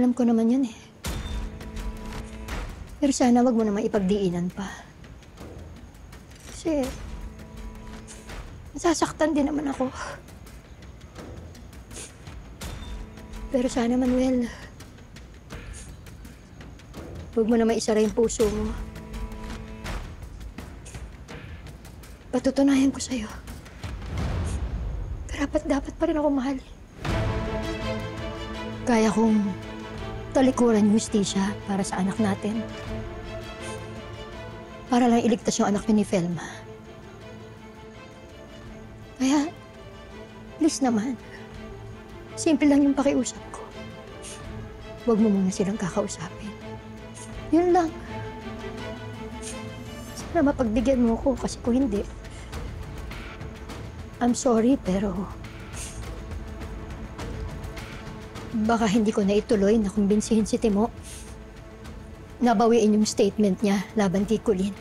Alam ko naman yun eh. Pero sana wag mo naman ipagdiinan pa. Kasi, nasasaktan din naman ako. Pero sana, Manuel, huwag mo naman isara yung puso mo. Patutunayan ko sa'yo. Dapat pa rin ako mahal. Kaya kong talikuran yung hustisya para sa anak natin. Para lang iligtas yung anak ni Felma. Kaya, please naman, simple lang yung pakiusap ko. Huwag mo muna silang kakausapin. Yun lang. Sana mapagbigyan mo ko kasi kung hindi, I'm sorry pero baka hindi ko na ituloy na kumbinsihin si Timo. Nabawiin yung statement niya laban kay Colleen.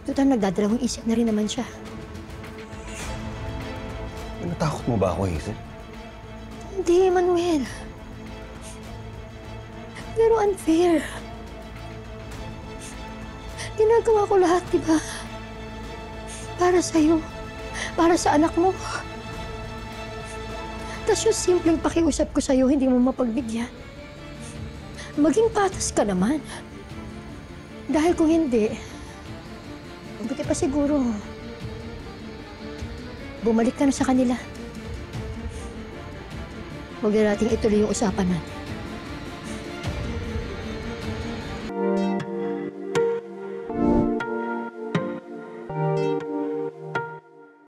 Total, nagdadalawang isip na rin naman siya. Natakot mo ba ako, Hazel? Hindi, Manuel. Pero unfair. Ginagawa ko lahat, di ba? Para sa'yo. Para sa anak mo. Tapos yung simpleng pakiusap ko sa'yo, hindi mo mapagbigyan. Maging patas ka naman. Dahil kung hindi, buti pa siguro, bumalik ka na sa kanila. Huwag na nating ituloy yung usapan natin.